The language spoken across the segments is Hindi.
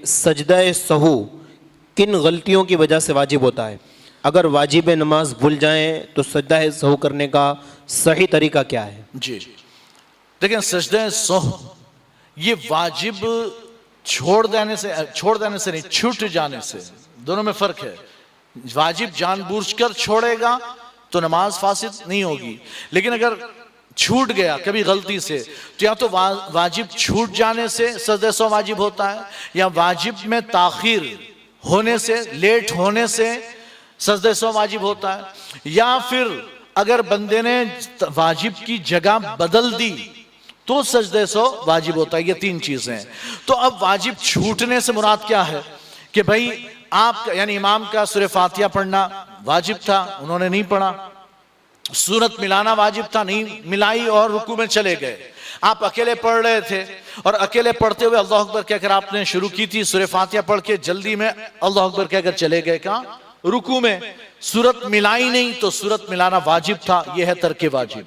सजदा सहू किन गलतियों की वजह से वाजिब होता है? अगर वाजिब नमाज भूल जाएं तो सजदा सहू करने का सही तरीका क्या है? जी देखिए, सजदा सहू ये वाजिब छोड़ देने से नहीं, छूट जाने से, दोनों में फर्क है। वाजिब जानबूझकर छोड़ेगा तो नमाज फासिद नहीं होगी, लेकिन अगर छूट गया कभी गलती से तो या तो वाजिब छूट जाने से सजदा सहू वाजिब होता है, या वाजिब में ताखीर होने से, लेट होने से सजदा सहू वाजिब होता है, या फिर अगर बंदे ने वाजिब की जगह बदल दी तो सजदा सहू वाजिब होता है। ये तीन चीजें हैं। तो अब वाजिब छूटने से मुराद क्या है कि भाई आपका यानी इमाम का सूरह फातिहा पढ़ना वाजिब था, उन्होंने नहीं पढ़ा। सूरत मिलाना वाजिब था, नहीं मिलाई और रुकू में चले गए। आप अकेले पढ़ रहे थे और अकेले पढ़ते हुए अल्लाह अकबर कहकर आपने शुरू की थी, सूरह फातिहा पढ़ के जल्दी में अल्लाह अकबर कहकर चले गए कहाँ? रुकू में। सूरत मिलाई नहीं तो सूरत मिलाना वाजिब था, यह है तर्के वाजिब,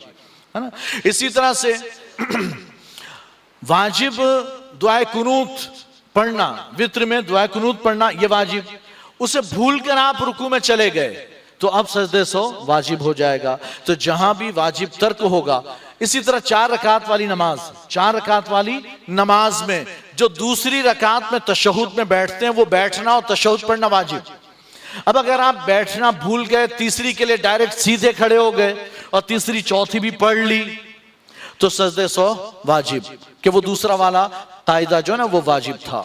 है ना। इसी तरह से वाजिब दुआए कुनूत पढ़ना, वित्र में दुआए कुनूत पढ़ना ये वाजिब, उसे भूलकर आप रुकू में चले गए तो अब सजदे सहू वाजिब हो जाएगा। तो जहां भी वाजिब तर्क होगा। इसी तरह 4 रकात वाली नमाज, 4 रकात वाली नमाज में जो दूसरी रकात में तशहुद में बैठते हैं वो बैठना और तशहुद पढ़ना वाजिब। अब अगर आप बैठना भूल गए, तीसरी के लिए डायरेक्ट सीधे खड़े हो गए और तीसरी चौथी भी पढ़ ली तो सजदे सहू वाजिब, कि वो दूसरा वाला कायदा जो है ना वो वाजिब था।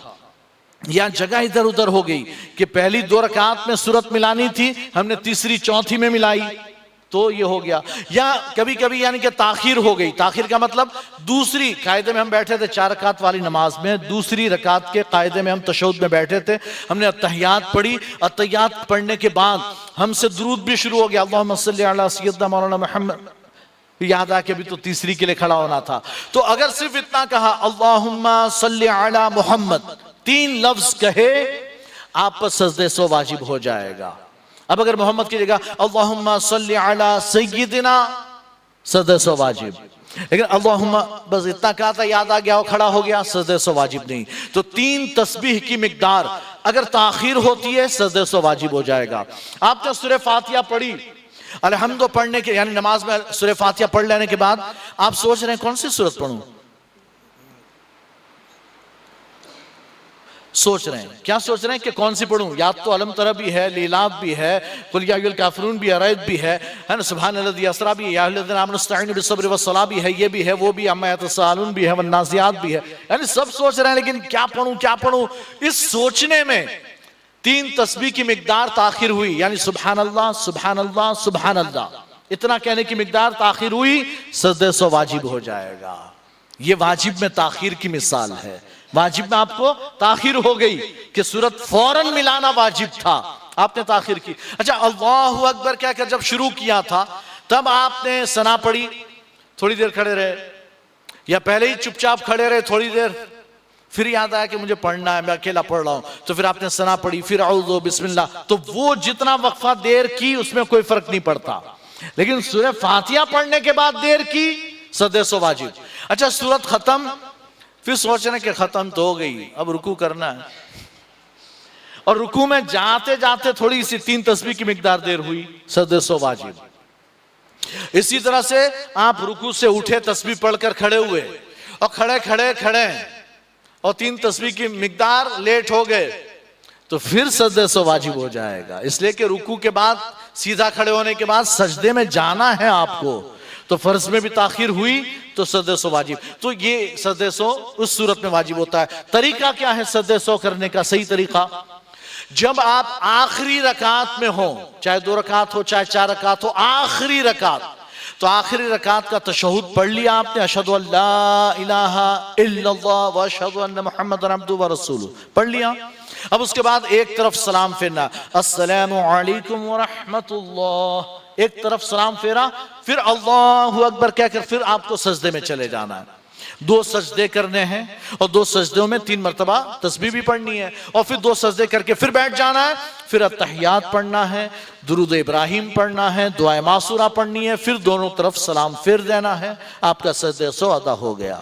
या जगह इधर उधर हो गई कि पहली 2 रकात में सूरत मिलानी थी, हमने तीसरी चौथी में मिलाई तो ये हो गया। या कभी कभी यानी कि ताखीर हो गई। ताखीर का मतलब दूसरी कायदे में हम बैठे थे 4 रकात वाली नमाज में, दूसरी रकात के कायदे में हम तशहुद में बैठे थे, हमने अत्तहियात पढ़ी, अत्तहियात पढ़ने के बाद हमसे दुरूद भी शुरू हो गया, अल्लाहुम्मा सल्ली अला सय्यदना मौलाना मुहम्मद, याद आ के अभी तो तीसरी के लिए खड़ा होना था। तो अगर सिर्फ इतना कहा अल्लाहुम्मा सल्ली अला मुहम्मद, 3 लफ्ज कहे, आप पर सजदे सहू वाजिब हो जाएगा। अब अगर मोहम्मद की जगह अल्लाहुम्मा सल्ली अला सय्यिदिना, सजदे सहू वाजिब। लेकिन अल्लाहुम्मा बस इतना कहा था, याद आ गया, खड़ा हो गया, सजदे सहू वाजिब नहीं। तो 3 तस्बीह की मिकदार अगर ताखीर होती है सजदे सहू वाजिब हो जाएगा। आपने सूरह फातिहा पढ़ी, अलहम्दुलिल्लाह पढ़ने के यानी नमाज में सूरह फातिहा पढ़ लेने के बाद आप सोच रहे हैं कौन सी सूरत पढ़ूं? सोच रहे हैं, क्या सोच रहे हैं कि कौन सी पढ़ूं? याद तो अलम तरा भी है, लीलाब भी है, कुल या अय्युहल काफिरून भी है, रैद भी है ना, सुब्हानल्लज़ी अस्रा भी है, या अय्युहल्लज़ीना आमनु इस्तईनु बिस्सब्रि वस्सलाह भी है, ये भी है, वो भी, अम्मा यतसाअलून भी है, वन्नाज़ियात भी है। यानी सब सोच रहे हैं, लेकिन क्या पढ़ूं क्या पढ़ूं? इस सोचने में 3 तस्बीह की मिकदार ताखिर हुई, यानी सुब्हानल्लाह सुब्हानल्लाह सुब्हानल्लाह, इतना कहने की मिकदार ताखिर हुई, सजदे सहू वाजिब हो जाएगा। ये वाजिब में ताखिर की मिसाल है। वाजिब में आपको ताखिर हो गई कि सूरत फौरन मिलाना वाजिब था, आपने ताखिर की। अच्छा, अल्लाहु अकबर कहकर जब शुरू किया था तब आपने सना पढ़ी, थोड़ी देर खड़े रहे, या पहले ही चुपचाप खड़े रहे थोड़ी देर, फिर याद आया कि मुझे पढ़ना है, मैं अकेला पढ़ रहा हूं, तो फिर आपने सना पढ़ी, फिर औज़ु बिस्मिल्लाह। तो वो जितना वक्फा देर की उसमें कोई फर्क नहीं पड़ता, लेकिन सूरह फातिहा पढ़ने के बाद देर की, सजदे सहू वाजिब। अच्छा, सूरत खत्म, फिर सोच रहे कि खत्म तो हो गई, अब रुकू करना है, और रुकू में जाते जाते थोड़ी सी 3 तस्बीह की मिकदार देर हुई, सजदे सहू वाजिब। इसी तरह से आप रुकू से उठे, तस्बीह पढ़कर खड़े हुए, और खड़े और 3 तस्बीह की मिकदार लेट हो गए, तो फिर सजदे सहू वाजिब हो जाएगा। इसलिए कि रुकू के बाद सीधा खड़े होने के बाद सजदे में जाना है आपको, तो फर्ज में भी ताखीर हुई तो सजदे सहू वाजिब। तो ये सजदे सहू उस सूरत में वाजिब होता है। तरीका क्या है सजदे सहू करने का? सही तरीका, जब आप आखिरी रकात में हो, चाहे 2 रकात हो चाहे 4 रकात हो, आखिरी रकात, तो आखिरी रकात का तशहुद पढ़ लिया आपने, अशहदु अल्ला इलाहा इल्लल्लाह व अशहदु अन्ना मुहम्मदन अब्दुहु व रसूलुहु पढ़ लिया। अब उसके बाद एक तरफ सलाम फेरना, अस्सलामु अलैकुम व रहमतुल्लाह, एक तरफ सलाम फेरा, फिर अल्लाहु अकबर कहकर फिर आपको सजदे में चले जाना है। 2 सजदे करने हैं और 2 सजदों में 3 मरतबा तस्बीह भी पढ़नी है, और फिर 2 सजदे करके फिर बैठ जाना है, फिर अत्तहियात पढ़ना है, दुरूद इब्राहिम पढ़ना है, दुआए मासूरा पढ़नी है, फिर दोनों तरफ सलाम फेर देना है, आपका सजदे सहू अदा हो गया।